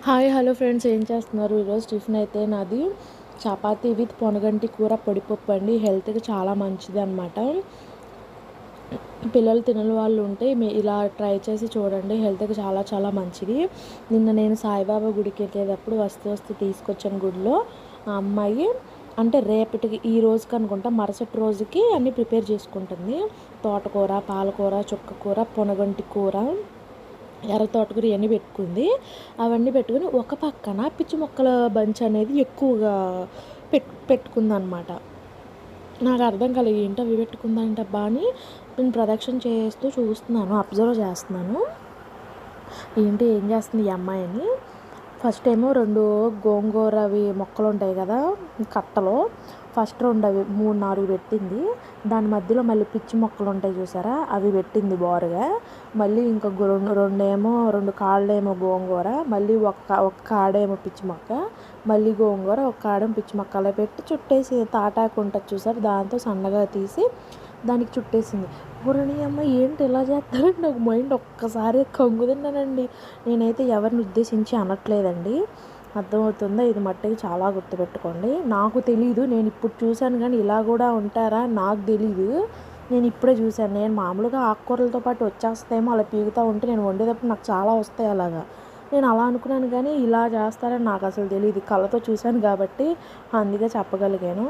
Hi hello friends, ఏం చేస్తున్నారు? ఈరోజు టిఫిన్ అయితే నాది చపాతీ విత్ పొనగంటి కూర పొడిపప్పు అండి. హెల్త్కి చాలా మంచిది అనమాట. పిల్లలు తినని వాళ్ళు ఉంటే ఇలా ట్రై చేసి చూడండి. హెల్త్కి చాలా చాలా మంచిది. నిన్న నేను సాయిబాబా గుడికి వెళ్ళేటప్పుడు వస్తూ తీసుకొచ్చాను గుడిలో. ఆ అమ్మాయి అంటే రేపటికి ఈ రోజుకి అనుకుంటా, మరుసటి రోజుకి అన్నీ ప్రిపేర్ చేసుకుంటుంది. తోటకూర, పాలకూర, చుక్కకూర, పొనగంటి కూర, ఎర్ర తోటకూర ఇవన్నీ పెట్టుకుంది. అవన్నీ పెట్టుకుని ఒక పక్కన పిచ్చి మొక్కల బంచ్ అనేది ఎక్కువగా పెట్టుకుందనమాట. నాకు అర్థం కాలేదు, ఏంటి అవి పెట్టుకుందంటబ్బా అని నేను ప్రదక్షిణ చేస్తూ చూస్తున్నాను, అబ్జర్వ్ చేస్తున్నాను ఏంటి ఏం చేస్తుంది ఈ అమ్మాయి అని. ఫస్ట్ ఏమో 2 గోంగూర అవి మొక్కలు ఉంటాయి కదా కట్టలో, ఫస్ట్ 2 అవి 3, 4 పెట్టింది. దాని మధ్యలో మళ్ళీ పిచ్చి మొక్కలు ఉంటాయి చూసారా, అవి పెట్టింది బారుగా. మళ్ళీ ఇంకా 2 కాళ్ళేమో గోంగూర, మళ్ళీ ఒక కాడేమో పిచ్చి మొక్క, మళ్ళీ గోంగూర, ఒక కాడేమో పిచ్చి మొక్క అలా పెట్టి చుట్టేసి తాటాకు ఉంటుంది చూసారు, దాంతో సన్నగా తీసి దానికి చుట్టేసింది. ఊరని అమ్మ ఏంటి ఇలా చేస్తారండి, నాకు మైండ్ ఒక్కసారి కంగు తిన్నానండి. నేనైతే ఎవరిని ఉద్దేశించి అనట్లేదండి, అర్థమవుతుందా? ఇది మట్టికి చాలా గుర్తుపెట్టుకోండి. నాకు తెలీదు, నేను ఇప్పుడు చూశాను, కానీ ఇలా కూడా ఉంటారా నాకు తెలీదు. నేను ఇప్పుడే చూశాను. నేను మామూలుగా ఆకుకూరలతో పాటు వచ్చేస్తాయేమో అలా పీగుతూ ఉంటే నేను వండేటప్పుడు నాకు చాలా వస్తాయి అలాగా. నేను అలా అనుకున్నాను, కానీ ఇలా చేస్తారని నాకు అసలు తెలియదు. కళ్ళతో చూశాను కాబట్టి అందుకే చెప్పగలిగాను.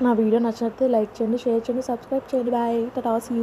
నా వీడియో నచ్చినట్లయితే లైక్ చేయండి, షేర్ చేయండి, సబ్స్క్రైబ్ చేయండి. Bye, tata, see you.